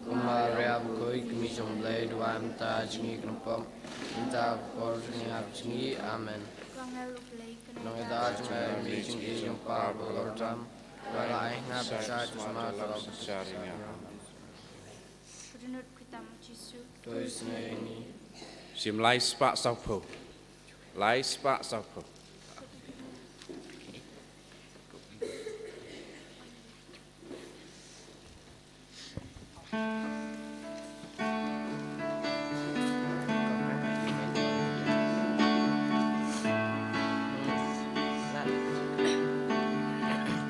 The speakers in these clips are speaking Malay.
Maria Bukoi Commission Blade One Tajni Knumpum Inta Portini Abchni Amen. Nong Ida Jumay Meeting Asian Power Lordam Walai Napsat Smart Sim Lai Spa Saupo. Lai Spa Saupo.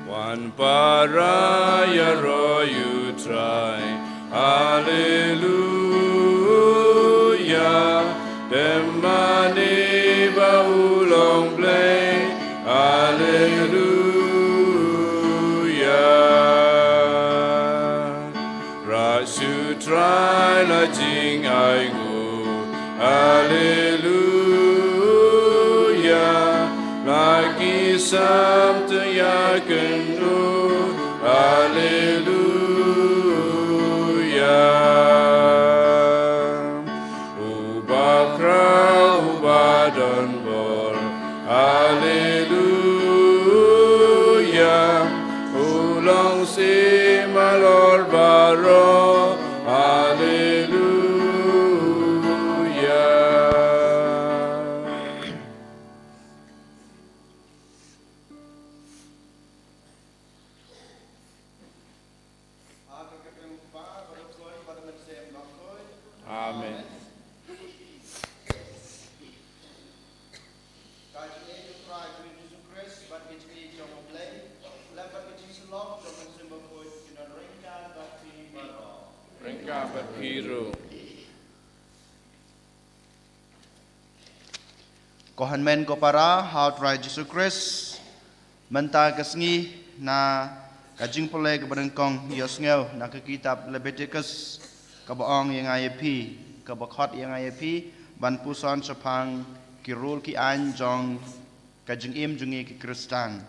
One paraya ro you try, hallelujah. Demani baulong play, hallelujah. Rasu try la jing I go, hallelujah. Lagi sabtu ya kendu, hallelujah. Ubakra ubadon bor, hallelujah. Ulong si malor baro, hallelujah. Amen. Ringka berpiru. Kohan men ko para haut rai Jesus Christ menta kesngi na kajing pole ke berengkong yosngeu na ke kitab Leviticus kabaong yang IAP kabakot yang IAP ban puson sepang kirul ki an jong kajing im jungi ki Kristan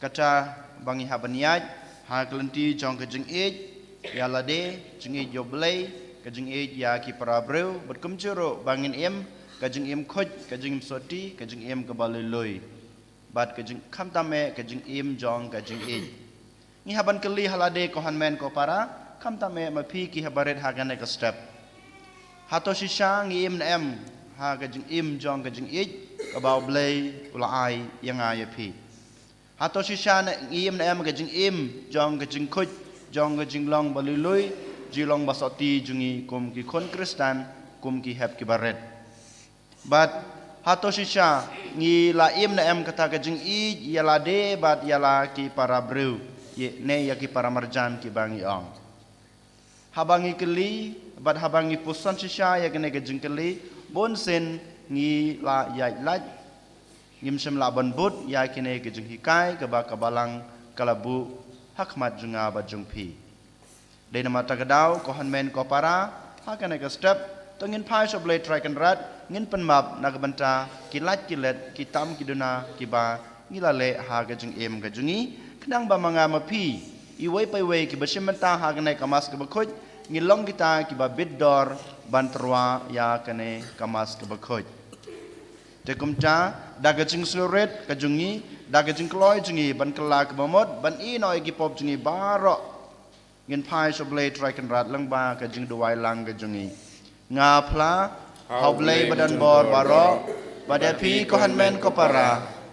kata bangi habaniat ha kelenti jong kajing ej ya lade jungi joblei kajing ej ya ki parabreu berkumjuro bangin im kajing im khoj kajing im soti kajing im kabalului bat kajing kham tame kajing im jong kajing ej ni haban keli halade kohan men ko para kham tame ma phi ki habaret hagane ka step hato shisha ngi im na em ha kajing im jong kajing ej kabau blei ulai yang IAP hato shisha ngi im na em kajing im jong kajing khoj jong kajing long balului jilong basoti jungi kum ki kon Kristan kum ki hep ki baret but hato shisha ngi la im na em kata kajing ej yala de bat yala ki para breu ye ne ya ki para marjan ki bangi ong habangi keli bat habangi pusan shisha ya kene kajing keli bon sen ngi la ya laj ngim sem la ban but ya kene kajing hikai ke ba kabalang kalabu hakmat junga ba jungpi de nama tagadau kohan men ko para ha kene ka step tongin phai sob le try kan rat ngin penmap nagabanta kilat kilet kitam kiduna kiba ngilale ha kajing em kajungi knang ba mga mapi iway pay way ki basimanta ha kene kamas ka bakhoj ngilong kita ki ba biddor bantrwa ya kene kamas ka bakhoj tekumta dagajing suret kajungi dagajing kloy jungi ban kala ka mamot ban i noy ki pop jungi baro ngin phai soble try kan rat lang ba kajing duwai lang kajungi nga phla hoblei badan bor baro badapi kohan men ko para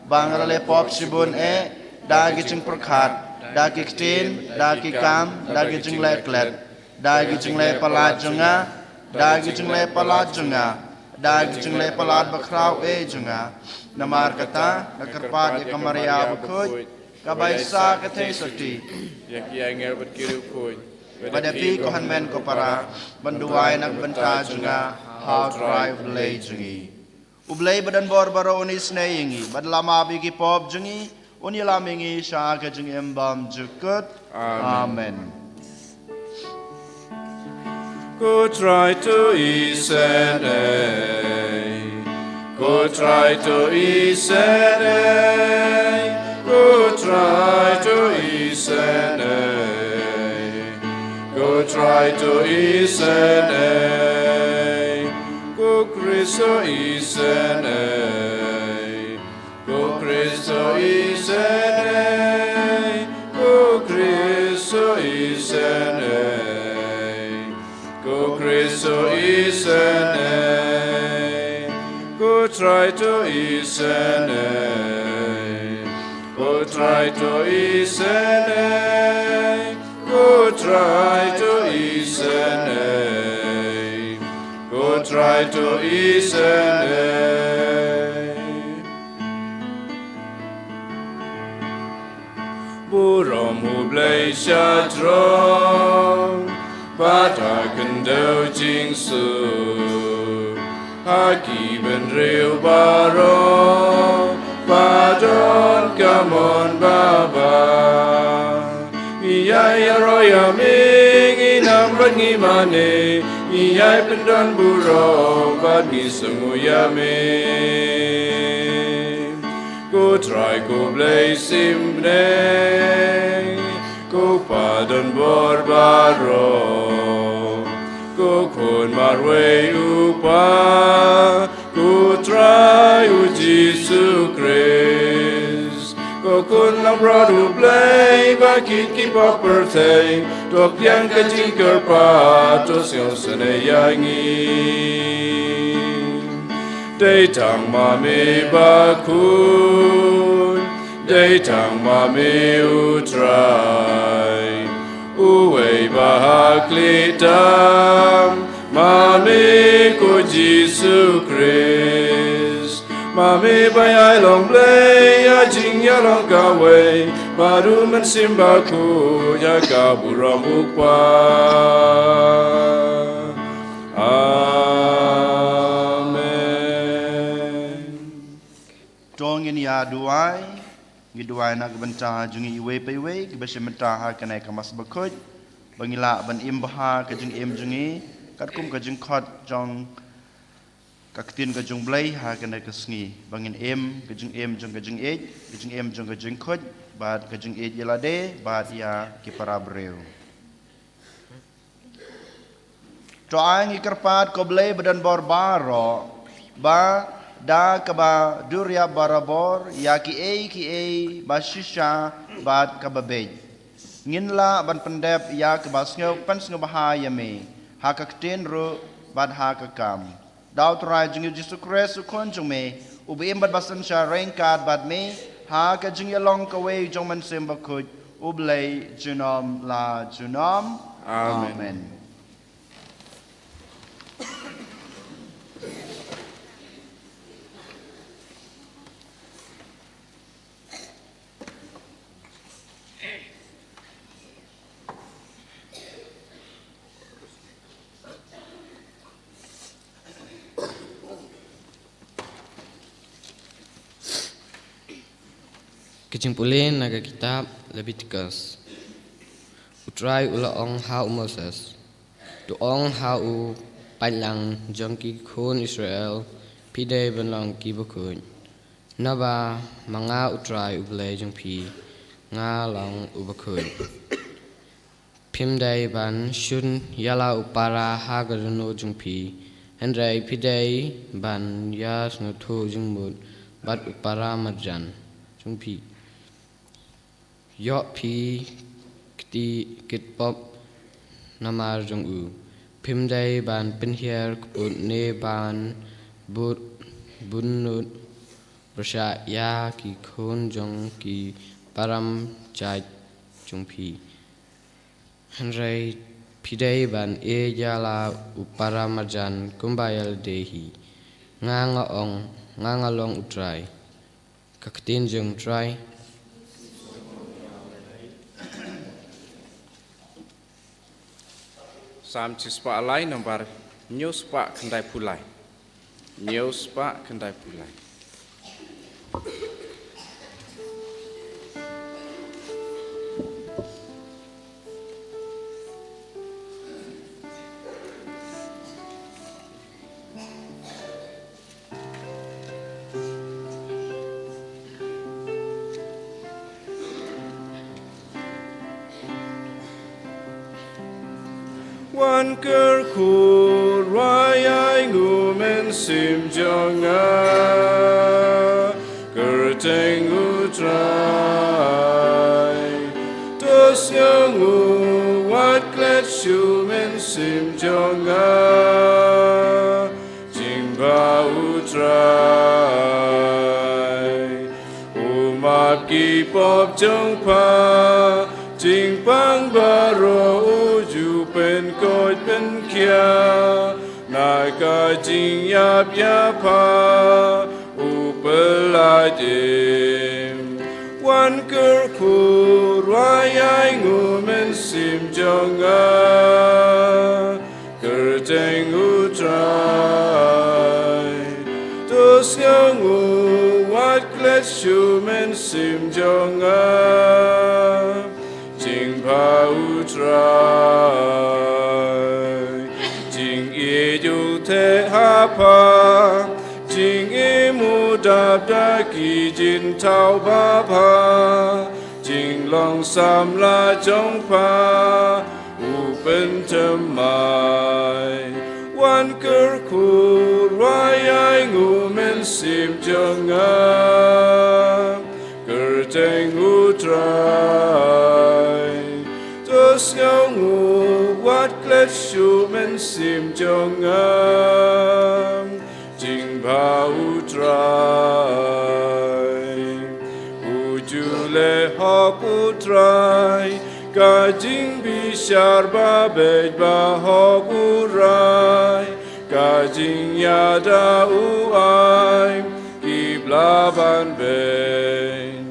bangrale pop sibun dagajing perkhat dagajing dagikam dagajing leklet dagajing le palat junga dagajing le palat junga dagajing le palat bakrau junga namar kata nakarpat ya kamaria bukhoj kabaisa kathe sakti Ya ki angel berkiru pun. badapi kohan men ko para banduai nak benta junga how drive lay jungi ublei badan bor baro unis ne yingi badlama bi ki pop jungi Unilamingi sya kajing embam jukut. Amen. Go try to ease and go try to ease and go try to ease and go try to ease and go Christo ease and go Christo ease and go Christo ease and go Christo ease and go try to ease and go try to ease and go try to ease and go try to ease and Burom hu blei sha drong Bata kendo jing su Haki ben real baro Badon kamon baba Iyai aroya ming inam rangi mane Iyai pendan buro bad mi senguya me Go try go blay simne Go padon borbaro Go kon marwe upa Go try u Jesus Christ Go kun lang brado blay Bakit keep up birthday Dok yang kajing kerpa Tos yung senayangi Datang mami bakun Datang mami utrai Uwe bahaklitam Mami ko Jesus Christ Mami bayay long blay Ajing ya long kaway Baru mensimbaku Ya kaburam ukpa Tong ini aduai, giduai nak benta jungi iwe peiwe, gibasya menta ha kenai kamas bakut, bangila ban imbaha kajung im jungi, katkum kajung kot jong kaktin kajung blay ha kenai kesngi, bangin im kajung ej, kajung im jong kajung kot, bad kajung ej yelade, bad ya kipara breu. Toang ikerpat ko blay badan borbaro, ba da kaba durya barabor ya ki e bashisha bad kababej nginla ban pendep ya kaba sngo pan sngo bahaya me hakakten ro bad hakakam daw trai jing Jesus Christ kon jong me ubi bad basan sha rengkat bad me ha ka jing yalong ka we jong man semba khut ublay junom la junom amen. Kesimpulan naga kitab Leviticus. Utrai ula ong hau Moses. Tu ong hau panlang jongki kun Israel pide benlang ki bukun. Naba manga utrai ublay jongpi nga long ubakun. Pimdai ban shun yala upara hagaruno jongpi. Hendrai pide ban yas nutu jongmud bat upara marjan jongpi. Yok pi kti kitpop namar jong u pimdai ban pinhier kuput ne ban but bunut bersya ya ki khun jong ki param chai jong pi hanrai pidai ban e jala upara marjan kumbayal dehi nga ong nga long utrai kaktin jong trai Sam cispa alai nomor news pak kendai pulai. News pak kendai pulai. Wan ker kur rayai ngumen sim jonga kerteng utrai tos yangu wat klet shumen sim jonga jingba utrai umap ki pop jong pa jing pang baro uju pen koi pen kia nai ka jing yap yapa upelai dim wan ker kur rayai ngumen sim jonga kerteng utrai tos yangu wat klet shumen sim jonga jingpa utrai jing e ju te hapa jing e mudap da ki jin tau ba pa jing long sam la jong pa upen temai wan ker kur rayai ngumen sim jonga kerteng utrai tos yangu wat klet shumen sim jonga jingpa utrai ujule hok utrai ka jing bishar ba bej ba hok urai ka jing yada uai kiblaban ben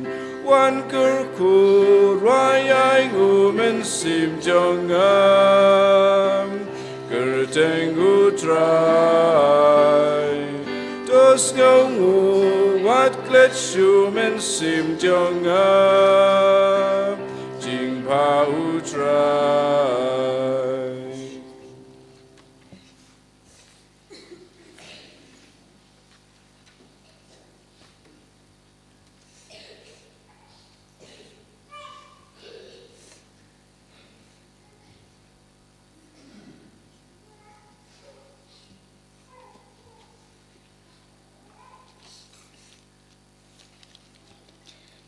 wan ker kur rayai ngumen sim jonga kerteng utrai tos yangu wat klet shumen sim jonga jingpa utrai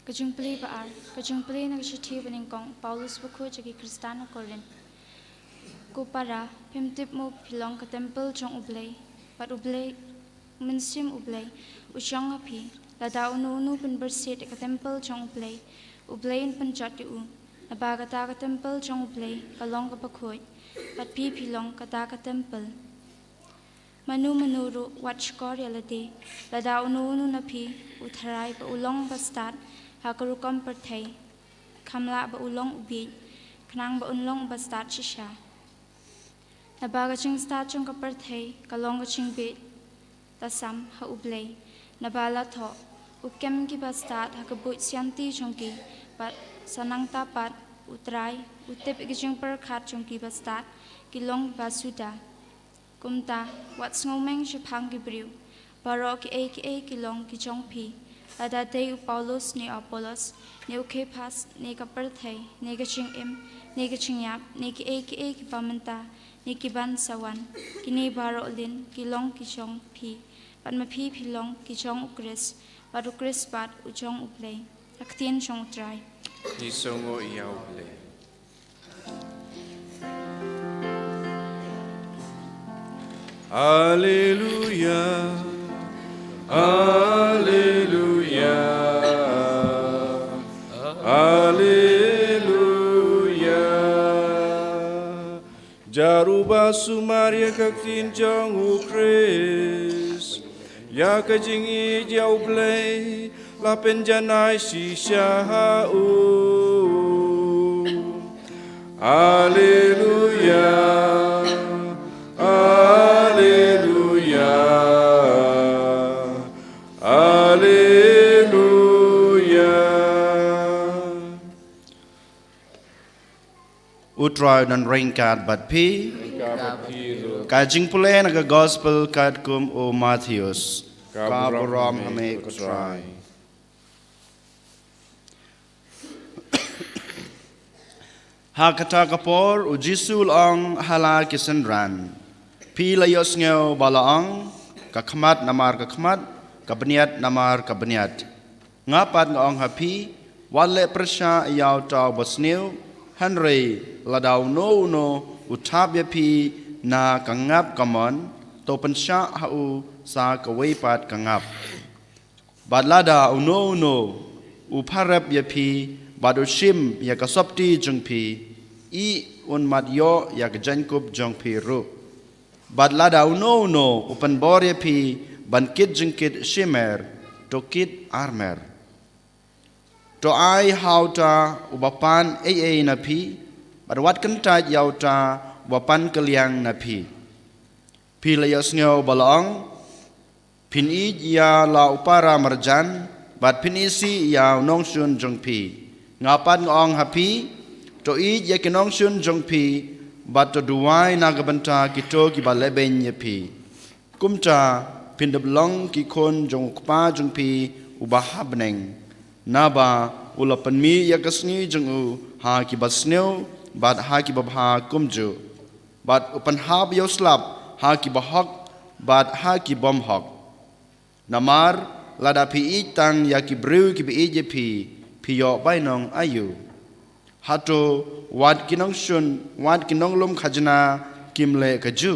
Kejumpli baar, kejumpli na kashiti beningkong Paulus buku jagi Kristana Korin. Kupara pimtip mo pilong ke tempel jong ublay, pat ublay mensim ublay, usyong api, lada unu pen bersit ke tempel jong ublay, ublayin penjat u, nabagata ke tempel jong ublay, kalong ke pakoy, pat pi pilong kata ke tempel. Manu menuru wat skor yalade, lada unu napi, utharai pa ulong bastat, hakarukam perthai, kamla ba ulong ubi, kanang ba unlong bastat shisha. Nabaga ching stat chung kaperthai, kalong ka ching bit, tasam ha ublay, nabala tho, ukem ki bastat hakabut sianti chungki, pat sanang tapat, utrai, utip ikijing perkat chungki bastat, kilong basuda. Kumta, wat ngomeng shipang gibriu, baro ki kilong ki chong pi, lada day Paulus ni Apollos, ni Kephas, ni kaperthai, ni kaching ni kaching yap, ni ki pamenta, ni ki ban sawan, kini baro lin, kilong ki chong pi, pat mapi pilong ki chong ukris, pat ukris pat uchong uplay, aktin chong utray. Di songo iya ublay. Alleluia, Alleluia, Alleluia. Jaruba sumaria kaktin jong ukris, ya kajingi jau blay, la penjanai shisha u. Alleluia. Utrai dan ringkat bat pi kajing pule naga gospel kat kum o Matthews kaburam hame utrai ha kata kapor u Jisu long hala kisenran pi layos ngeu balaang ka khmat namar ka khmat ka beniat namar ka beniat ngapat ngong hapi wale persya yaw taw bosneu Henry ladau no utap yapi na kangap kamon to pensya hau sa kawaipat kangap badlada uno uparap yapi badushim ya kasopti jungpi I unmadyo ya kejankup jungpi ru badlada uno upan bor yapi bankit jengkit shimer tokit armer to ai hauta ubapan napi badwat kentaj yauta ubapan keliang napi pilayos ngeu balong pin ya la upara marjan bad pin isi ya nongsun jongpi ngapan ngong hapi to ya kinongsun jongpi bad to duwai nagabanta kito ki baleben yapi kumta pin deblong ki kon jong kpa jongpi ubahabneng naba ula panmi ya kasni jengu ha ki basneu bad ha ki babha kumju bad upan hab yoslap ha ki bahak bad ha ki bomhak namar lada pi itang ya ki brew ki bi pi yo bainong ayu hato wad kinong shun wad kinong lum khajna kimle kaju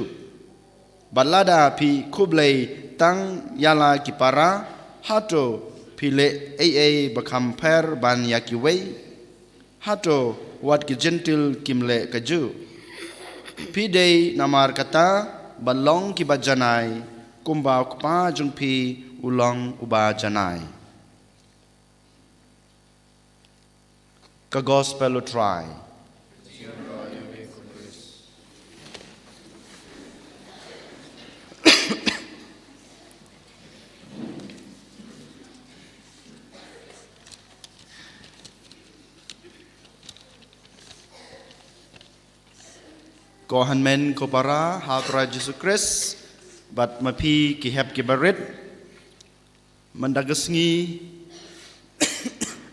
bad lada pi kublei tang yala ki para hato pile bakam per ban yakiwei hato wat ki gentil kimle kaju pidei namar kata balong ki bajanai kumba kupa jungpi ulong uba janai ka gospel try ko hanmen ko para hatra Yesus Kristus bat mapi ki hep ki barit mandagas ngi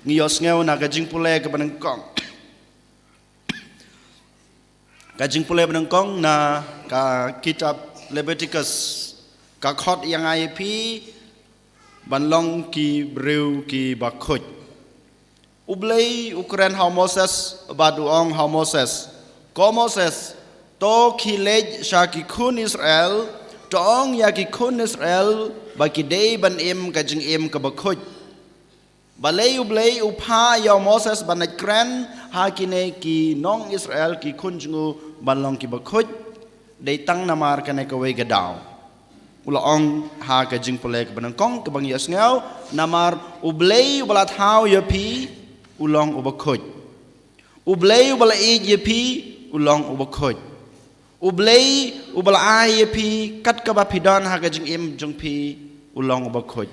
ngiyos ngeu na gajing pule ke banengkong gajing pule banengkong na ka kitab Leviticus ka khot yang IP banlong ki brew ki bakhut ublei ukren how Moses baduong how Moses ko Moses to kilej shaki kun Israel tong ya ki kun Israel baki day ban im kajing im kabakhut balay ublay upha ya Moses banat kran hakine ki nong Israel ki kun jungu banlong ki bakhut day tang namar kane kaway gadaw ulaong ha kajing pulek banangkong kabang yas ngaw namar ublay ubalat haw yapi ulong ubakhut ublay ubalai yapi ulong ubakhut ublay ubalai yapi kat kabapidon ha kajing im jungpi ulong ubakhut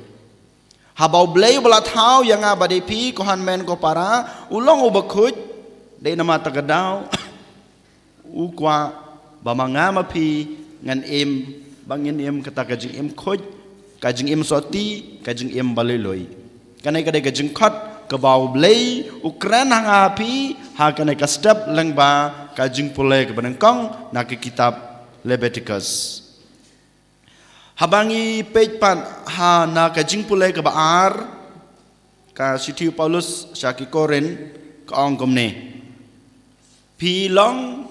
habau ublay ubalat haw yang abadipi kohan men ko para ulong ubakhut day nama tagadaw ukwa bamangamapi ngan im bangin im kata kajing im khut kajing im soti kajing im baliloy kanai kadai kajing khot kabau blay ukran hang api ha kanai ka step lengba kajing pulai ke banangkong nak kitab Leviticus habangi page pan ha na kajing pulai ke baar ka sitiu Paulus syaki Korin ka ongkomne pilong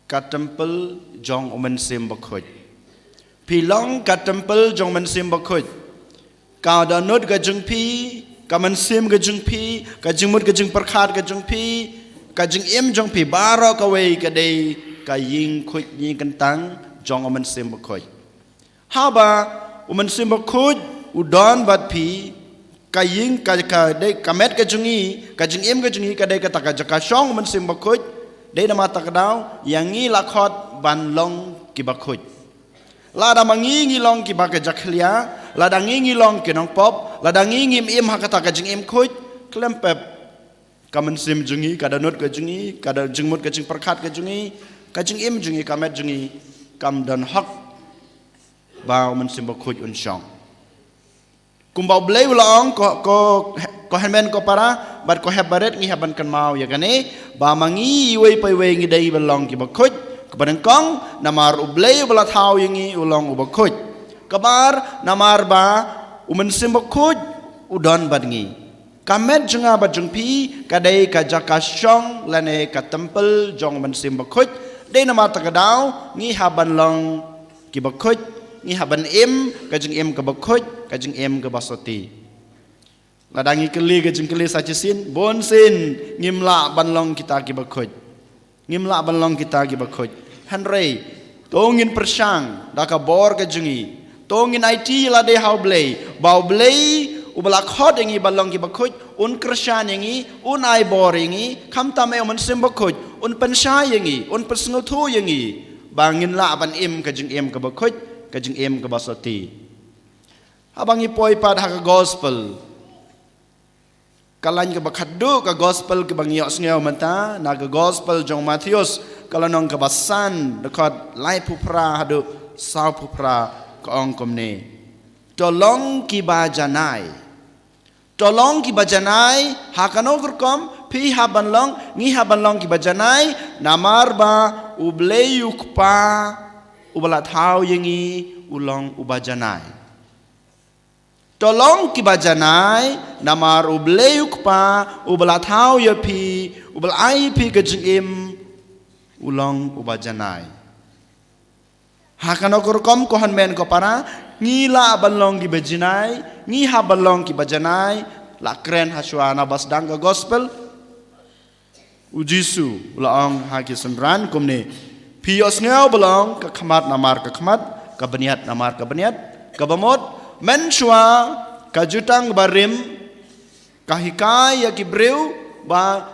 ka temple jong omen sim bakhut pilong ka temple jong men sim bakhut ka danut ka jungpi ka men sim ka jungpi ka jingmut ka jing perkhat ka jungpi ka jing im jungpi baro ka wei ka dei ka ying khut yin kentang jong omen sim bakhut haba omen sim bakhut udon bat pi ka ying ka dei ka met ka jungi ka jing im ka jungi ka dei ka taka jaka shong omen sim bakhut dei nama takdaw yang ngi lakhot ban long ki bakhut lada mangi long ki baka jakhlia lada ngi long ki nong pop lada ngi im hakata ka jing im khut klempep kamen sim jungi kada nut ka jungi kada jingmut ka jing perkhat ka jungi ka jing im jungi kamet jungi kam dan hak ba men sim bakhut un shong kumbau blei ulang ko henmen ko para bat ko hebaret ngi haban kan mau ya kane ba mangi wei pai wei ngi dai balong ki bakhoj kepadang kong namar ublei bala thau yangi ulang ubakhoj kabar namar ba umen sim bakhoj udon badngi kamet jenga bajungpi kadai ka jakasyong lane ka temple jong men sim bakhoj dei namar takadau ngi haban long ki bakhoj ngi haban im kajing im ke bakhoj kajing im ke basoti ladangi keli kajing keli sacisin bon sin ngimla banlong kita ki bakhoj ngimla banlong kita ki bakhoj hanrei tongin persang daka bor kajingi tongin IT la de hau blei bau blei ubalak hot yangi banlong ki bakhoj un krisyan yangi un ai bor yangi kamta me man sim bakhoj un pensha yangi un persngotu yangi bangin la ban im kajing im ke bakhoj kajing em ke basati abangi poi pad ha gospel kalan ke bakhadu ke gospel ke bangi osngeu mata na ke gospel jong Matius kalanong ke basan dekat lai pupra hadu sau pupra ke ong komne tolong ki bajanai ha kanogor kom pi haban long ngi haban long ki bajanai namar ba ubleyuk pa ubalat hau yangi ulang ubajanai tolong ki bajanai namar ubleyuk pa ubalat hau yapi ubal ai pi kejim ulang ubajanai hakan okur kom kohan men ko para ngila balong ki bajanai ngi ha balong ki bajanai la kren haswana basdang ke gospel ujisu ulang ha ki semran komne Pios ngau belong ke khamat namar ke khamat ke beniat namar ke beniat ke bamot menshua ke jutang barim ke hikai ya ki breu ba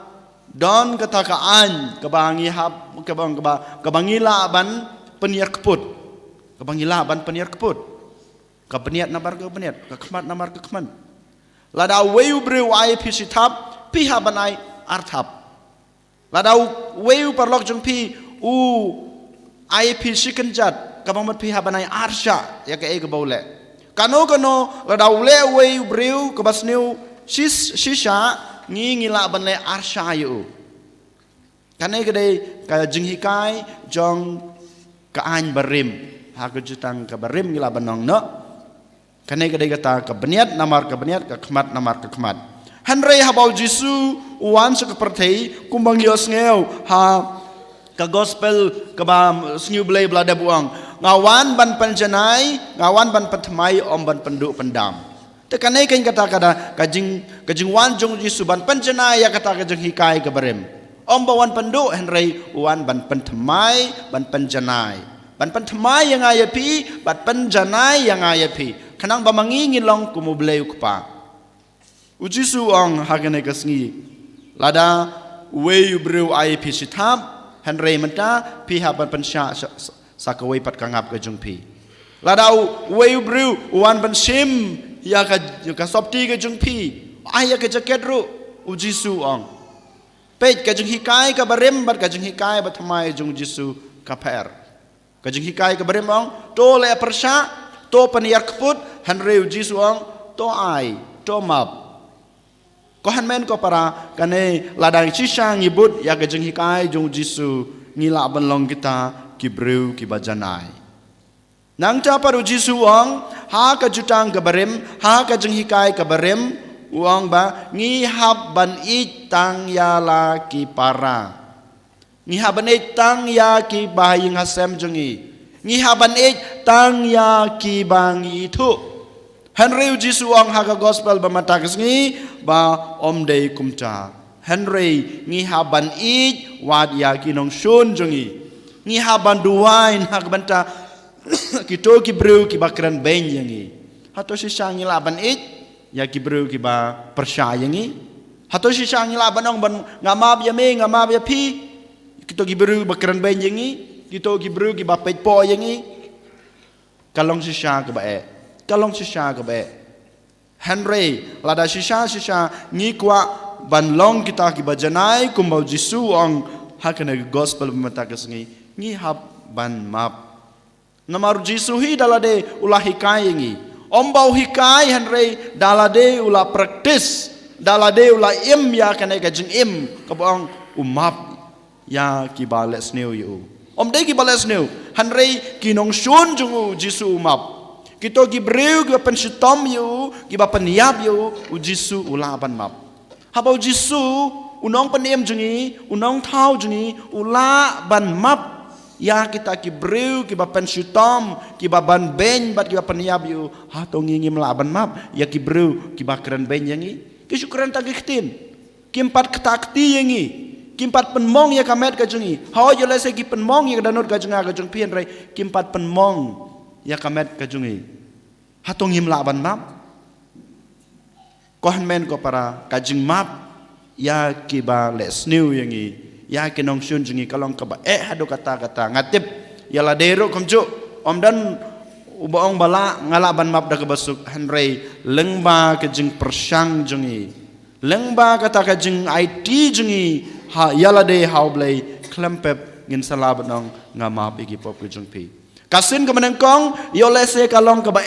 don ke takaan ke bangi hab ke bangi laban peniat keput ke bangi laban peniat keput ke beniat namar ke beniat ke khamat namar ke khamat lada weu breu ai pisitap pi haban ai arthap lada weu parlok jung pi IP sikenjat kabamat pihak banai arsha ya ke ege baule kano ladau lewe breu kebasniu shisha ngila banai arsha yu kane gede ka jinghikai jong ka an barim ha ke jutang ka barim ngila banong no kane gede kata ka beniat namar ka beniat ka khmat namar ka khmat hanrei habau jisu wan se kepertei kumbang yos ngeu ha ka gospel ka ba sniu blai blada buang ngawan ban panjanai ngawan ban patmai om ban penduk pendam te kanai kain kata kajing wan jong jisu ban panjanai ya kata kajing hikai ka barem om bawan penduk henrei wan ban pentmai ban panjanai yang ayapi ban panjanai yang ayapi kanang ba mangingin long kumu blai ukpa ujisu ong hagane kasngi lada wei breu ayapi sitam Henry menta pihak pensya sakawai pat kangap ke jungpi. Ladau wei bru wan pensim ya ka sopti ke jungpi. Ayah ke jaket ru uji su ong. Pej ke jung hikai ka barem bat ke jung hikai bat thamai jung jisu ka per. Ke jung hikai ka barem ong to le persya to paniar keput Henry uji su ong to ai to map. Kohan men ko para kane ladang sisa ngibut ya kejeng hikai jong jisu ngila banlong kita kibreu ki bajanai nang ta paru jisu wang ha ka jutang ka barem ha ka jeng hikai ka barem wang ba ngi hab ban itang ya la ki para ngi haban itang ya ki bahing hasem jengi ngi haban itang ya ki bang itu Henry jisu ang haga gospel ba matakas ngi ba om day kumcha Henry ngi haban it wad ya kinong shun jongi ngi haban duwain hagbanta kito ki breu ki bakran ben yangi hato si sangi laban it ya ki breu ki ba persya yangi hato si sangi laban ong ban ngamab ya me ngamab ya pi kito ki breu bakran ben yangi kito ki breu ki ba pej po yangi kalong si sya ka ba kalong sisa ke be Henry lada sisa ni kwa banlong kita ki bajanai kumbau jisu ong hakane gospel mata kesngi ni hab ban map namaru jisu hi dalade ulahi kai ngi Ombau hikai hanrei dalade ula praktis dalade ula im ya kanai kajing im kabong umap ya kibales neu yu. Dei kibales neu hanrei kinong shun jungu Jisu umap. Kito gibreu giba pensitom yu giba peniap yu u Jisu ula ban map. Habau Jisu unong peniem jungi unong tau jungi ula ban map. Ya kita kibreu kiba pensitom kiba ban ben bat kiba peniap yu hatong ngingim laban map ya kibreu kiba keren ben yangi kisukuran tagiktin kimpat ketakti yangi kimpat penmong ya kamet kajungi hawa yo lese ki penmong ya danut kajunga kajung pian rai kimpat penmong ya kamet kajungi hatong ngim laban map kohan men ko para kajung map ya kiba lesniu yangi ya kinong syun jungi kalong kaba hado kata ngatip yala dero komjo dan ubaong bala ngalaban map da kabasuk hanrei lengba kejing persang jungi lengba kata kejing IT jungi ha yala de haublei klempep ngin salabanong ngamap igi pop kejung pi kasin kemenengkong yolese kalong kaba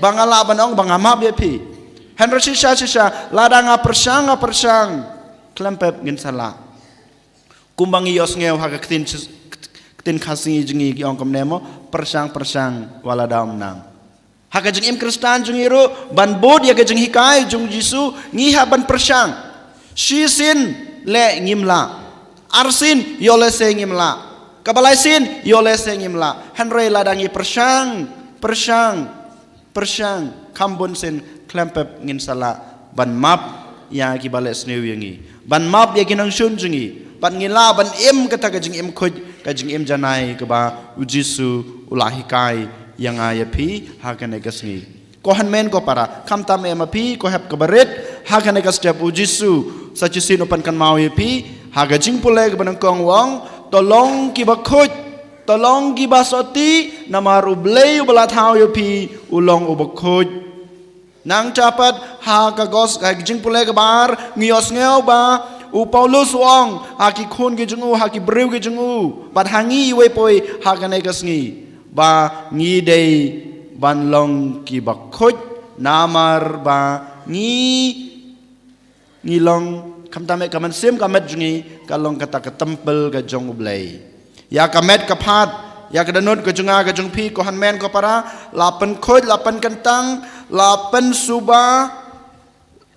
bangalabanong bangamap ye pi hanrei sisa ladang persang klempep ngin salah kumbang ios ngeu haga ketin khasing jungi giong kam nemo persang wala daum nang haga jeng im Kristan jungi ru ban bod ya jeng hikai jung Jisu ngiha ban persang shisin le ngimla arsin yolese ngimla kabalaisin yolese ngimla hanrei ladangi persang kambun sin klempep ngin sala ban map ya kibales neu yangi ban map ya kinang shun jungi ban ngila ban im kata kajing im khoj kajing im janai keba Jisu ulahi kai yang ayapi hakane kasni kohan men ko para kamtam em api ko hep kabaret hakane ka step Jisu sachisin opan kan mau yapi hagajing pule ke banangkong wong tolong kiba khoj tolong kiba soti namaru blei bala thau yapi ulong ubakhoj nang capat hagagos hagajing pule ke bar ngios ngeu ba u Paulus wong haki khun ge jungu haki breu ge jungu bat hangi we poi hakane kasngi ba ngi dei ban long ki ba khoj namar ba ngi long kamtame kaman sim kamet jungi kalong kata ke tempel ke jong ublei ya kamet kapat ya kedanut ke junga ke jung pi ko han men ko para lapen khoj lapen kentang lapen suba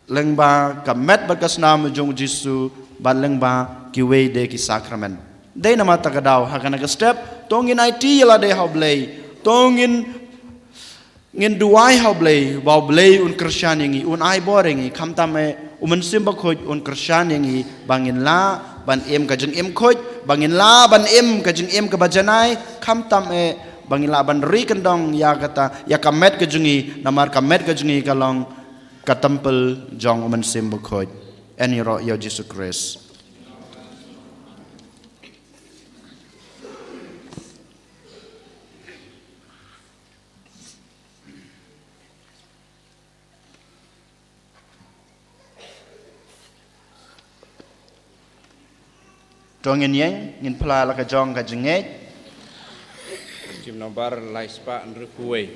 lengba kamet bakas nama jong Jisu ban lengba kiwe de ki sakramen de nama takadaw hakana ka step tongin IT yala de haublei tongin ngin duai haublei baublei un Kristan yangi un ai borengi kamtame umen simba khoj un Kristan yangi bangin la ban em ka jeng em khoj bangin la ban em ka jeng em ka bajanai kamtame bangin la ban ri kendong ya kata ya kamet ka jungi namar kamet ka jungi kalong ka tempel jong uman simbo khoj eni ro yo Jesus Christ tongin yang ngin pla la ka jong ka jengej Kim nombar laispa andrepuwe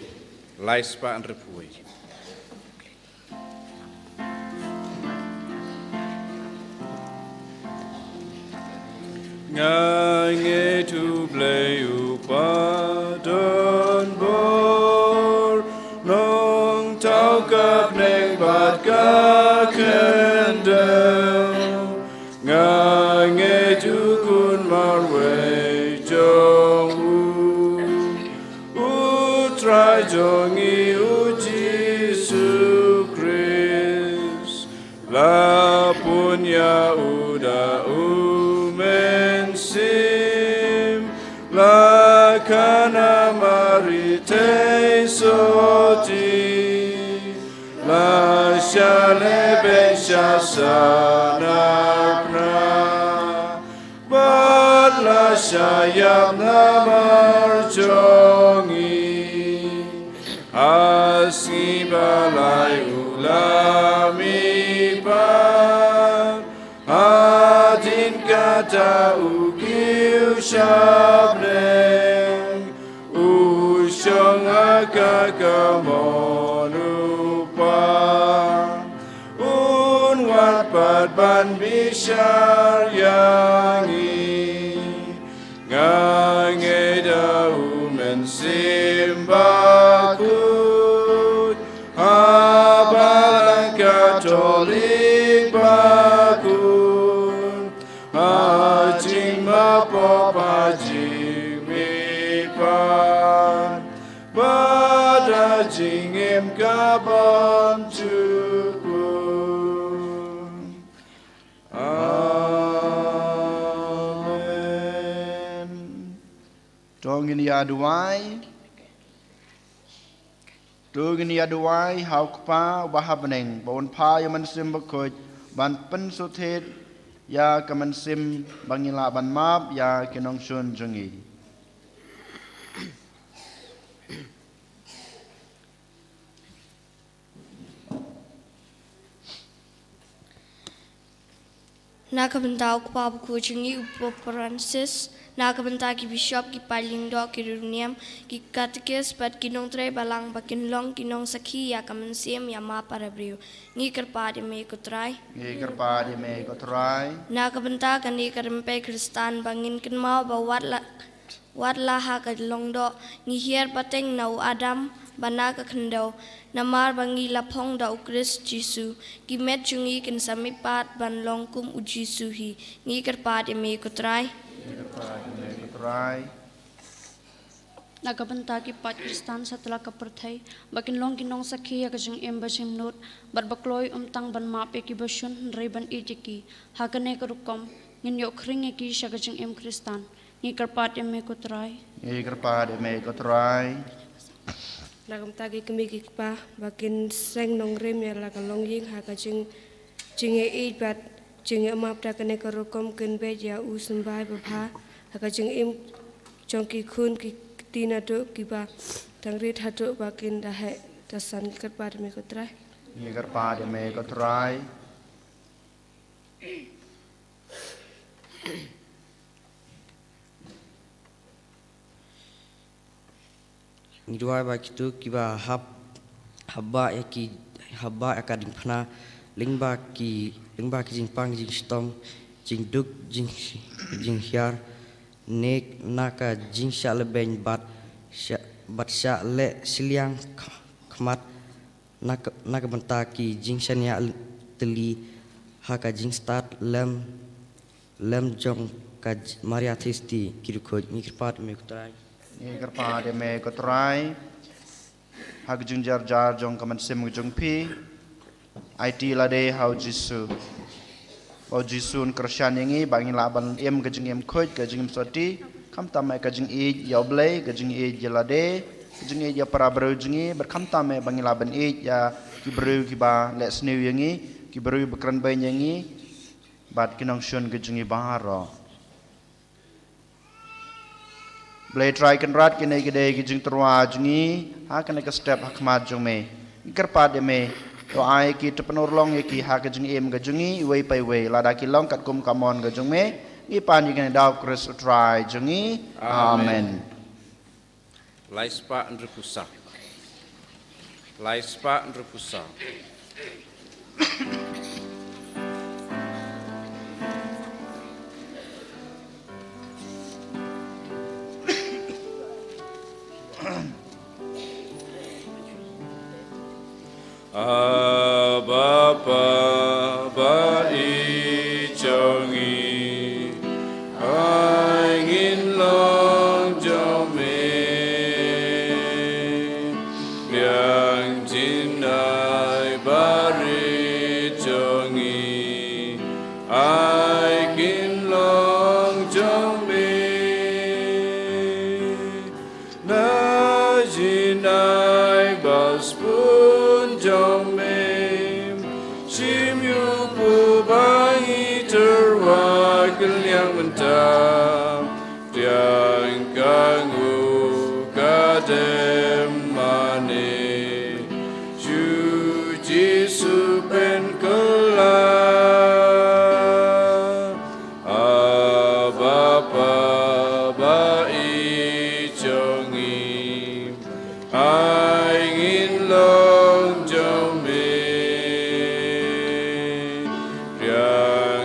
ngai tu blei upa don bor nong tau kap neng bat ka kendel ngai tu kun marwe jong u try jong i u Jisu Christ la punya uda sim la kana marite soti la shale be shasanapna bat la shayam namarjongi asibalai ulami pan adin kata ukiu shabneng ushong akakamon ban bishar yangi ngange dau men simbakut abalan Katolik bakun ajing mapo pajing mipan pada jingim kabam cukun amen. Dongin yaduai hau kpa bahabeneng bawon pa yaman sim bakoj ban pen suthet ya kaman sim bangila ban map ya kinong shun jungi. Nakabentao ko pa buku jungi upo Francis. Nakabenta ki bishop ki paling do ki runiam ki katekes pat kinong tre balang bakin long kinong sakhi ya kamansiam ya ma para briu ngi kerpa de me kutrai nakabenta kan ni karempe kristan bangin ken mau ba wat la ha ka long do ngi hier pateng nau adam bana ka khendau namar bangi lapong da ukris jisu ki met jungi ken samipat ban long kum u jisu hi ngi kerpa de me kutrai Nagabenta ki pat Kristan setelah keperthai bakin long kinong sakhi ya kajeng embasim not bat bakloy tang ban mape ki basun rei ban ijiki hakane kerukom ngin yok kring ki sya kajeng em Kristan ni kerpat eme kutrai Nagabenta ki kemi ki pa bakin seng nong rem ya la kalong ying ha kajeng jinge e bat jinge map da kane kerukom ken be ya u sembai bapha hakajeng im jongki khun ki tina do ki ba tangrit hatu bakin dahe dasan ki kerpa me kutrai Ngidwai ba kitu kiba habba akading phana lingba ki jingpang jing stom jing duk jing hiar nek naka jing sha lebeng bat sha le siliang khmat naka benta ki jing shania teli haka jing start lem jong ka maria thisti kirukho mikirpat me kutrai hak jung jar jong kaman sim jung pi IT lade hau jisu o jisun kersyan yangi bangin laban em kajing em khoj kajing soti kam tamai kajing e yoblei kajing e jelade kajing e ya parabro jingi berkam tamai bangin laban e ya kibru kiba let's new yangi kibru bekran bain yangi bat kinong shun kajing e baharo Blay try kan rat kene gede kijing terwa jungi ha kene ke step hakmat jung me ikerpa de me to ai ki tepenur long ki ha ke jung em ga jungi wei pai wei lada ki long kat kum kamon ga jung me i pan yi kene daw kris try jungi amen Laispa ndrupusa Bapa ba i chongi ai ngin long cho me yang jin ai ba ri chongi ai ngin long cho me na jin ai ba spoon cho me yang mentam tiang kanggu kadem mane suci supen kela abapa bai chongi ai ngin long jome tiang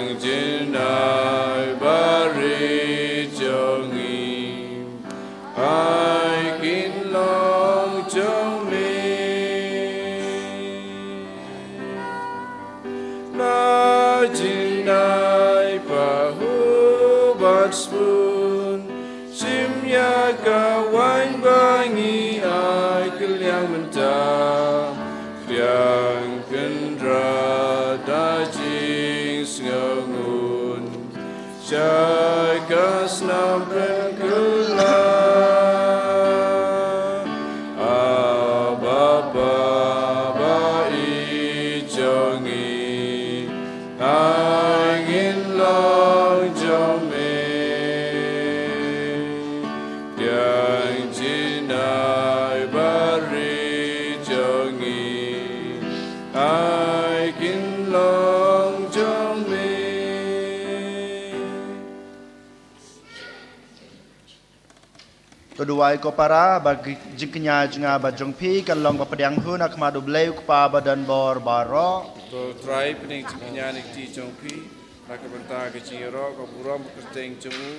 spoon Simya kawan bangi ai keliang mentah Yang kendra dajing sengangun Syai kasnam pengkela Ababa ijongi Angin long jome Yang jinai bari jongi Angin long jome Tuduai ko para bagi jiknya jenga bajong pi kan long bapadiang hun ak madu bleu pa badan bor baro To try pening penyanik ti jongpi Raka benta ke cingiro ko buram kerteng cemu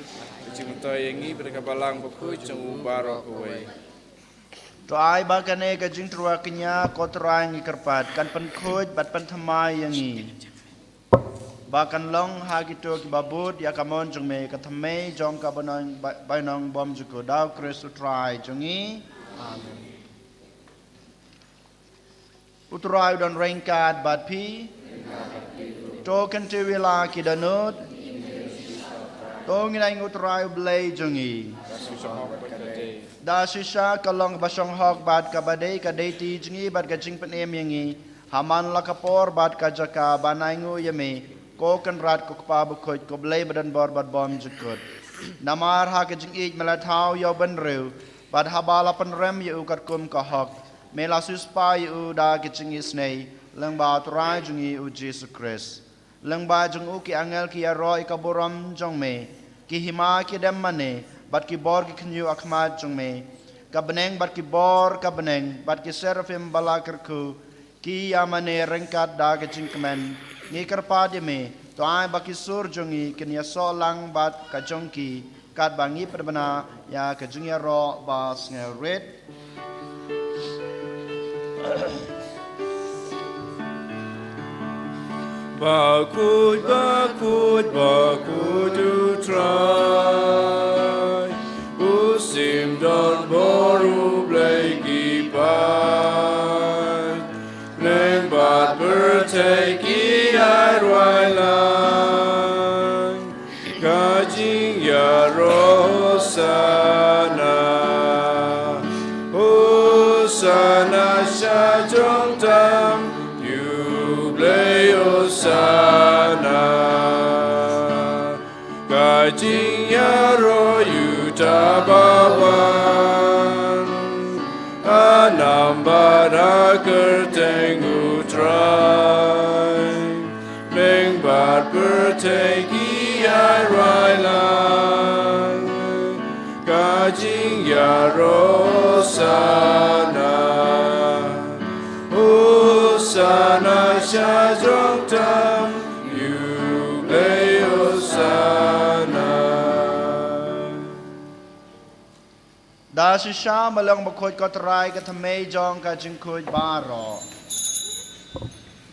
Cimta yangi pada balang baku cemu baro kuwe to ai ba kane ka jing trua kenya ko trang ikarpat kan pen khoj bat pen thamai yangi ba kan long ha gitu ki babut ya kamon jong me ka thamai jong ka banong banong bom juko daw Kristo try jongi Amen. Uturai dan rengkat bat pi to kan te wela ki danut to nginai uturai blai jongi da shisha kalong basong hok bat ka badai ka deiti jongi bat ka jing penem yangi haman la kapor bat ka jaka banaingu yame ko kan rat ko pa bu khoj ko blai badan bor bat bom jukut namar ha ka jing ik melathau yo ban reu bat habala pan rem yu kat kum ka hok mela suspa yu da ki jing isnei lang ba turai jungi u Jesus Christ lang ba jung u ki angel ki aroi ka boram jong me ki hima ki dem mane bat ki bor ki khnyu akhmat jong me ka beneng bat ki bor ka beneng bat ki seraphim balakar ku ki yamane rengkat da ki jing kemen ngi karpa de me to ai ba ki sur jongi kin ya so lang bat ka jongki kat bangi perbana ya ka jung ya ro ba snge red Bakut, bakut, bakut to try Usim don boru bleki pat Neng bat berteki air wailan Kajing ya rosana Hosana syajong tam Sana Kajing yaro yutabawan Anambara kerteng utrai Mengbat berteki airailan Kajing yaro sana Sana syajong tam Yublei Osana da shisha malang bakhoj ko trai ka thamei jong ka jing khoj baro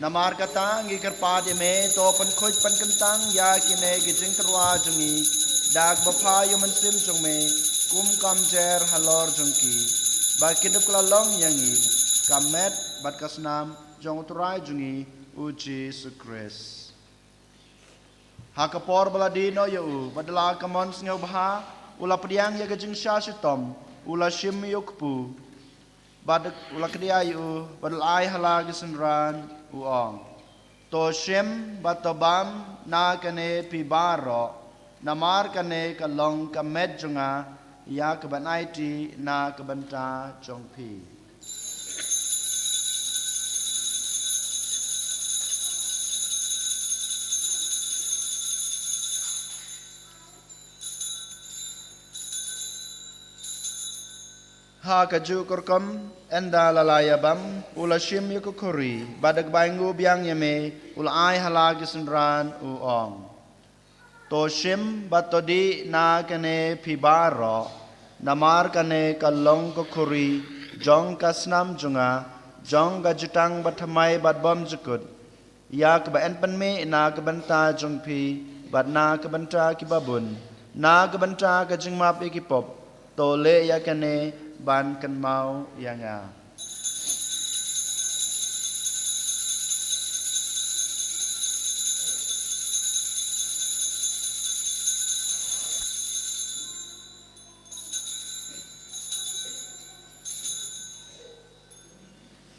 namar kata ngi karpa de me to pan khoj pan kantang ya kine gi jing trwa jungi dak bapha yo man sim jong me kum kam jer halor jongki ba kidup kala long yangi kamet bat kasnam jong uturai jungi u Jesus Christ. Hakapor baladino yu badala kamon sngaw baha ula padiang ya gajing syasitom ula shim yukpu badak ula kedia yu badal ai halagi senran uong to shim batobam na kane pibaro namar kane kalong kamet junga ya kabanaiti na kabanta jongpi ha kaju korkom enda lalayabam ula shim yukukuri badak baingu biang yame ula ai halagi senran uong to shim batodi na kane pibaro namar kane kalong kukuri jong kasnam junga jong gajutang bathamai batbom jukut ya keba enpan me na kebanta jongpi bat na kebanta kibabun na kebenta kajing map ikipop tole ya kene ban kan mau yanga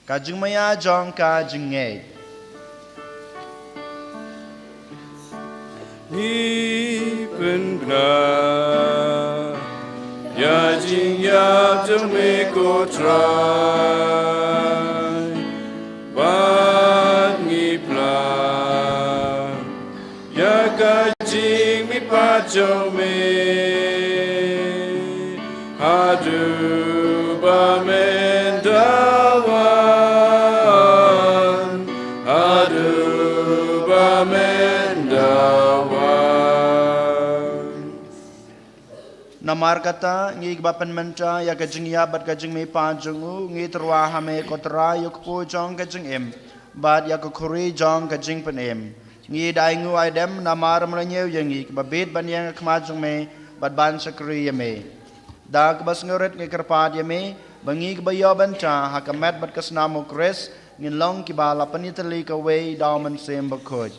kajing maya jong kajing ngai Ni pen gna ya jing ya jong me ko try Bat ngi pla ya ka jing mi pa jong me Hadu ba men dawan Hadu ba men dawan Namar kata ngi bapan menta ya kajing ya bat kajing me pa jongu ngi terwa hame kotra yuk po jong kajing em bat ya ko khuri jong kajing pen em ngi dai ngu ai dem namar mlanyeu yangi babet ban yang khma jong me bat ban sakri me da bas ngoret ngi kerpat me bangi bayo banta hakamet bat kasnamo kres ngin long ki bala panitali ka we dauman sem bakhoj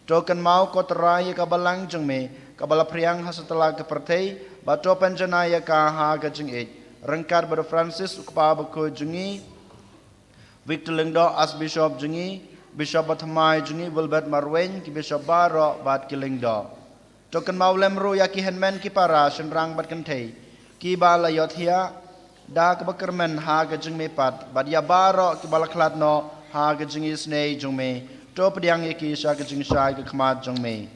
token mau kotra ya kabalang jong me kabala priang hasatala ke pertei bato penjana ya ka ha kajing e rengkar ber Francis ukpa bako jungi Victor Lengdo as bishop jungi bishop Bathamai jungi Wilbert Marwen ki bishop Baro bat ki Lengdo token maulem ru ya ki henmen ki para senrang bat kentei ki bala yothia da ka bakermen ha kajing me pat bat ya Baro ki bala klatno ha kajing isnei jungme to pediang ya ki sha kajing shai ka khmat jungme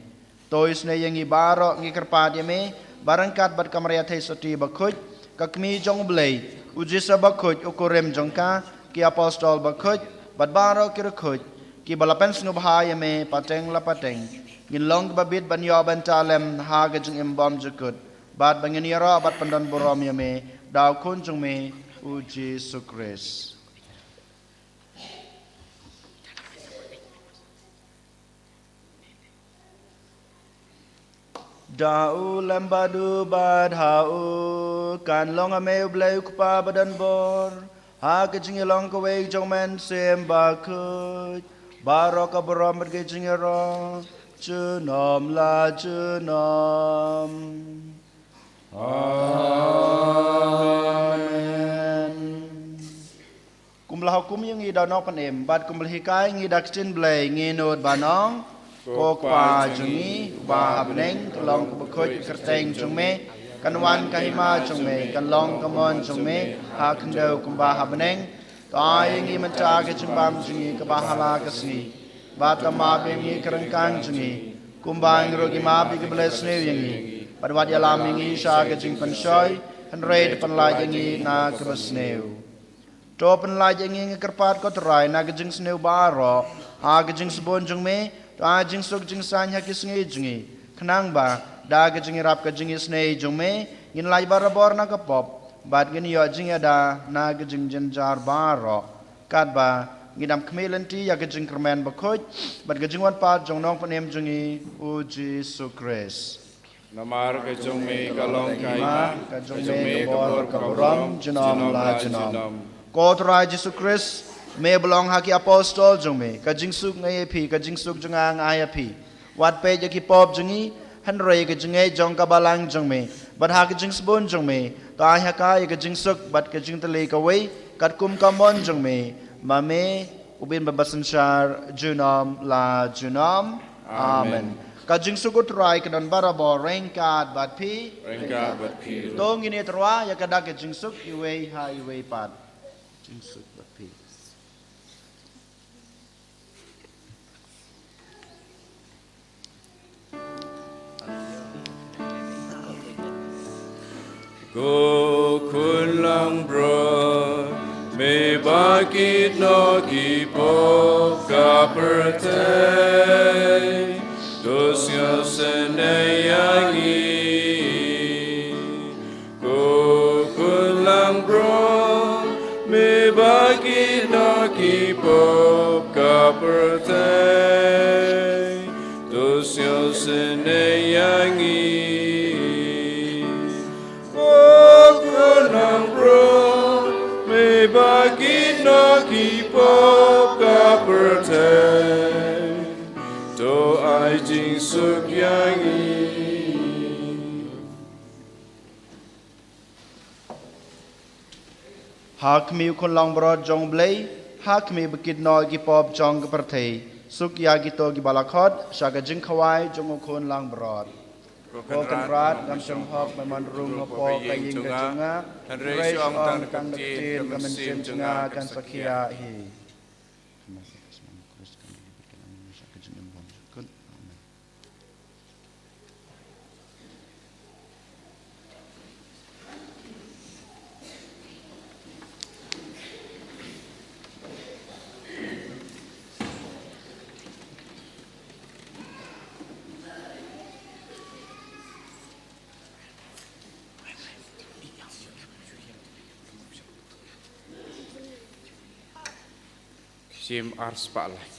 to isnei yangi Baro ngi kerpat ya me barangkat bat kamria thai soti bakhuj kakmi jong blei ujisa bakhuj ukurem jongka ki apostol bakhuj bat baro ki rakhuj ki balapen snu bhaya me pateng la pateng ngin long babit ban yo ban talem ha ga jing imbam jakut bat bangin yara bat pandan borom ya me daw kun jong me uji sukres Dau lembadu badhau kan long ame blai kupa badan bor ha kejing long ko wei jong men sem ba khu baro ka borom ke jing ro chunom la chunom amen kumlah hukum yang ida no panem bat kumlah hikai ngi dakchin blai ngi not banong Kok pa jungi ba habneng kalong ko bakhoy kerteng jungme kanwan kahima jungme kanlong kamon jungme ha kendo kumba habneng tai ngi mancha ke chumbam jungi ka bahala kasni ba tama be ngi kerengkang jungi kumba ngrogi ma bi ke bless ne yangi padwat yalam ngi sha ke jing pansoi hanre de panlai yangi na ke besneu to panlai yangi kerpat ko trai na ke jing sneu baro ha ke jing sebon jungme ta jing sok jing san ya kis ngi jingi khnang ba da ga jing rap ka jing isne jungme ngin lai barabor na ka pop bat ngin yo jing ada na ga jing jen jar baro kat ba ngidam khmelenti ya ga jing kermen ba khoj bat ga jing wan pa jong nong panem jingi uji sukres Namar ka jong me kalong kai ka jong me bor ka borom jinom la jinom ko tra Jesu Christ me belong haki apostol jungme ka jingsuk ngai phi ka jingsuk jungang aya phi wat pe ja ki pop jungi han rei ka jungai jong ka balang jungme bat ha ka jingsbon jungme ta ha ka ka jingsuk bat ka jingtale ka wei kat kum kamon jungme mame ubin babasan shar junam la junam amen ka jingsuk utrai ka don barabo rengkat bat phi tong ini terwa ya ka dak ka jingsuk iwei ha iwei pat jingsuk bat phi Go kun lang bro me bakit no ki po ka pertay dos yo senayangi Go kun lang bro me bakit no ki po ka pertay dos siêu sinh yang i con ang pro me bagi no ki pop ka pertai to ai jing suk yang i hak mi kon long bro jong blay hak mi bekid no ki pop jong ka perthei suk ya gi to gi balakhot saga jing khawai jong kon lang bro ko kan rat gam jong hok man rum po ka ying ka junga rei ong tang tin ka men sim junga kan sakia hi Sim ars palai.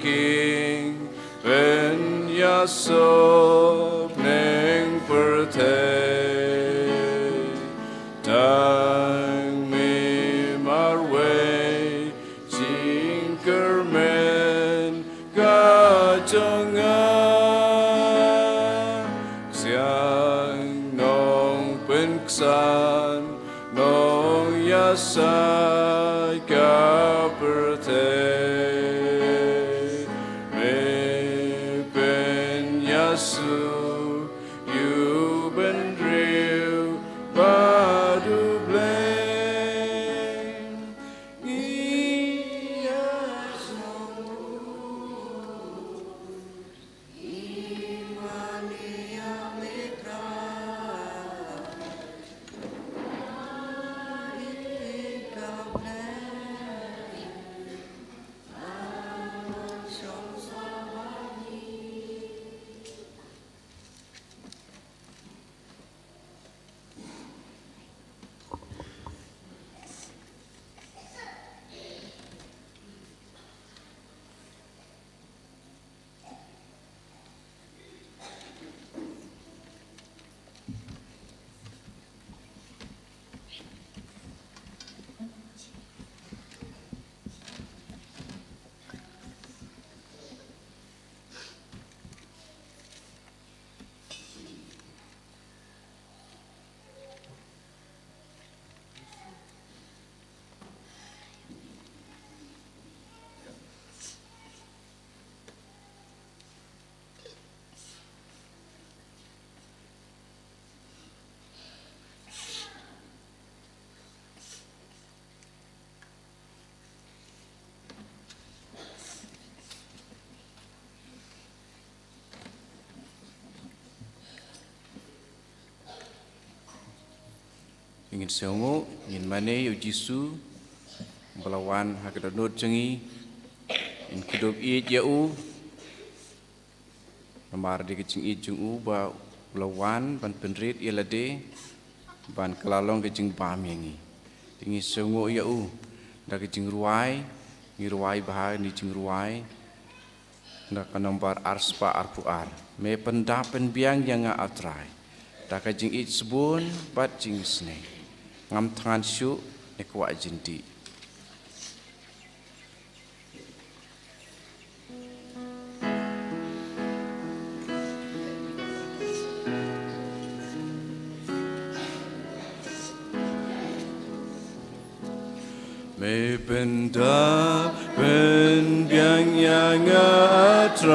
King Ben Yasop Neng Pertei Tang Mi Marway Ching Kermen Ga Jonga Xiang Nong Pen Ksan Nong Yasai Ga Pertei Me Ben Yasu You Ben Riu Badu Blame ingin seongo ingin mane yo Jisu belawan hakadonot cengi in hidup i jau namar di kecing i jung ba belawan ban penrit ilade ban kelalong kecing pamengi tingi seongo yau da kecing ruai ni ruai bah ni cing ruai da kanombar arspa arpuar me pendapen biang yang atrai da kecing i sebun bat cing sne ngam tangan syuk nekwa jinti me penda pen biang yang atrai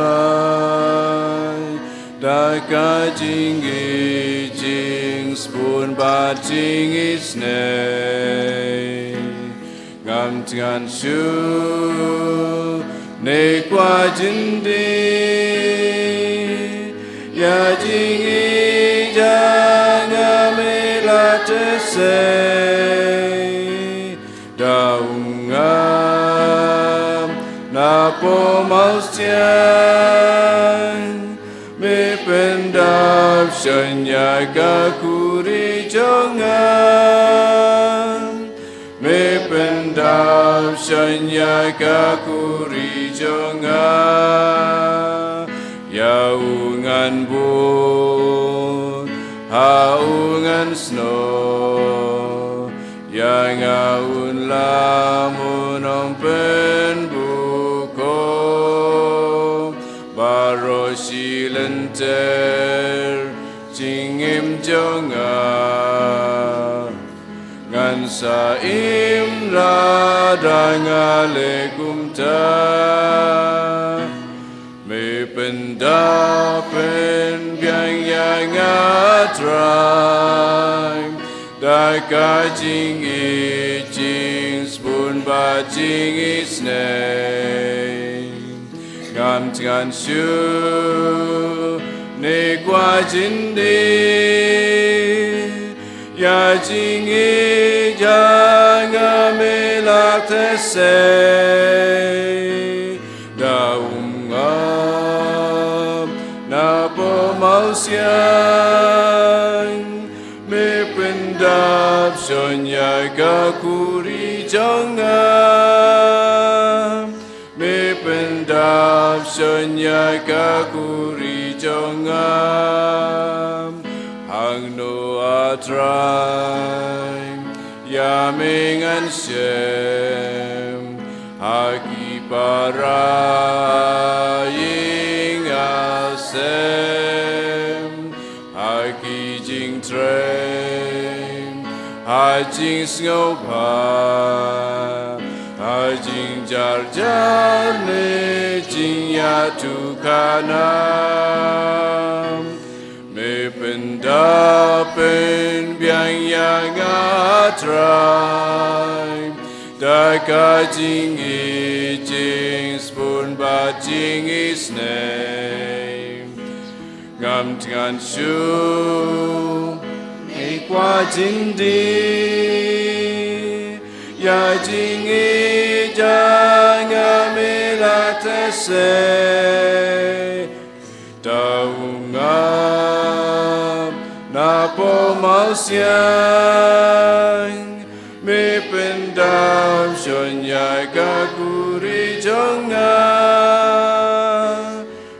da ka jinggi jing spoon ba jing is nay ngam tian shu ne kwa jindi ya jing i jang me la te say daungam na po maustian me pendap shanya ka kuri jongan me pendap shanya ka kuri jongan yaungan bun haungan snow yang aun lamun ompen buko baro silenter jingim jonga ngan saim radang alekum ta me pendapen biang yang atrai da ka jing i jing spoon ba jing i snay ngam tian shu ne kwa jindi ya jing i jang me la te say daum ngam na po mausian me pendap sonya ka kuri jonga me pendap đáp xuân nhai ca curi trong ngam hàng nô a trai ya mình ăn xem ha ki para ying a xem ha ki jing train ha jing snow pa ha jing jar jar ne jing ya tu kanam me penda pen biang yang atrai da ka jing i jing spoon ba jing is name ngam ngan shu me qua jing di ya jing i ja ngam la te se da ngam na po mau xiang me pendam shon ya ka kuri jonga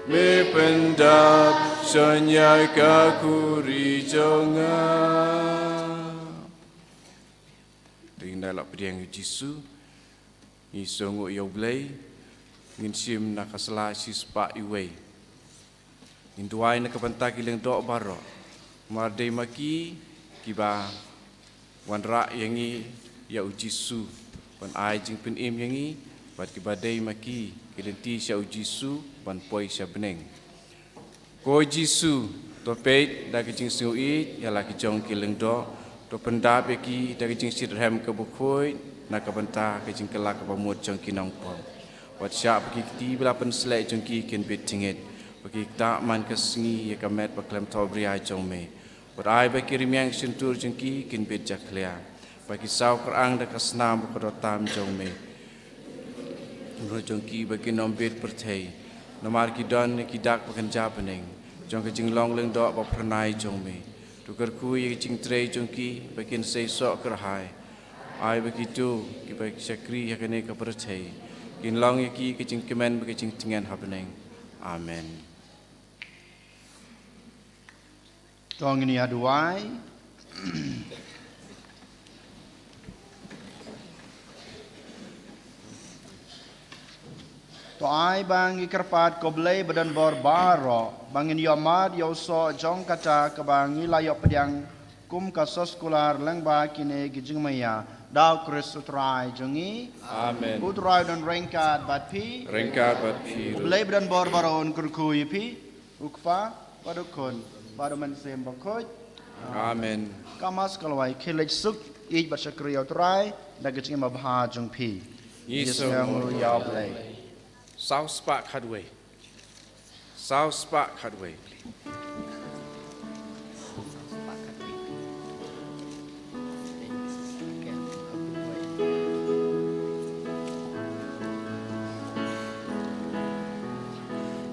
me pendam shon ya ka kuri jonga ring dalak pediang Yesus isongo yoblei ngin sim nakasla sispa iwei Induai nak kebentak ilang dok baro, mardai maki kiba wanra yangi ya ujisu, pan ai jing pen im yangi, bat kiba dai maki kilenti sia ujisu, pan poi sia beneng. Ko jisu to peit da kijing sui ya la kijong kilang dok, to pendap yaki da kijing sirhem ke bukoi nak kebentak kijing kelak ke pamut jong kinong pom. Wat siap bagi kiti bila pen selek jong ki ken bet tinget. Bagi tak man kesengi ya kamet baklem tobri ai jong me. Berai bagi rimiang sentur jengki kin bet jaklia. Bagi sau kerang da kasnam kedotam jong me. Menurut jengki bagi nombet pertai. Nomar kidon kidak bakan jabeneng. Jong ke jinglong leng dok ba pernai jong me. Tukar ku ye jing trei jengki bagi sei sok kerhai. Ai bagi tu ki bagi sakri ya kene ke pertai. Kin long ye ki jing kemen bagi jing tingan habeneng. Amen. Tong ini aduai. To ai bang ikerpat koblei badan bor baro bangin yomad yoso jong kata kebangi layok pediang kum kasos kular lengba kine gijing maya dau Kris utrai jongi. Amen. Utrai dan rengkat bat pi. Koblei badan bor baron kurkui pi. Ukfa padukun. Pada mensem bakoj. Amen. Kamas kalwai kilej suk ij basyakri utrai dagijing mabha jong pi. Yesus yang yau play. South Spark Hardway. South Spark Hardway.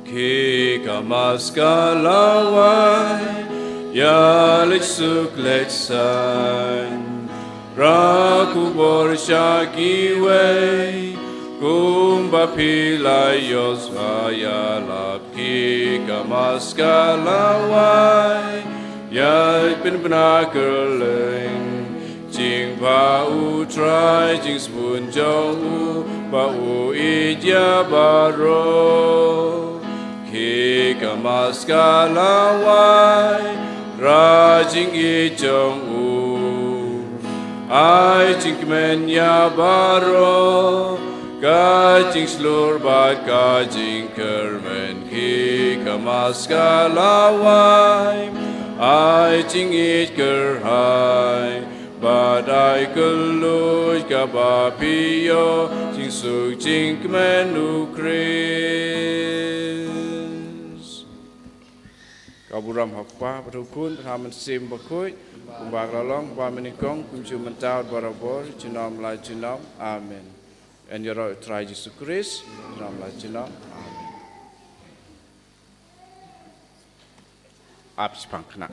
Ki kamas kalawai ya litsuk letsan raku borsha kiwei kumba pilai yosvaya lapki kamas kalawai ya pin benakerleng jing pa utrai jing spun jong pa idya baro ki kamas kalawai rajing ijong ai jing men ya baro kajing slur bat kajing kermen ki kamas kalawai ai jing it kerhai badai keluj kabapiyo jing suk jing kemen ukris kaburam hapa berukun ramen sim bakoi kumbang lalong pamenikong kumcu mentau barabor jinom la jinom amen and your try Jesus Christ jinom la jinom amen apspang kena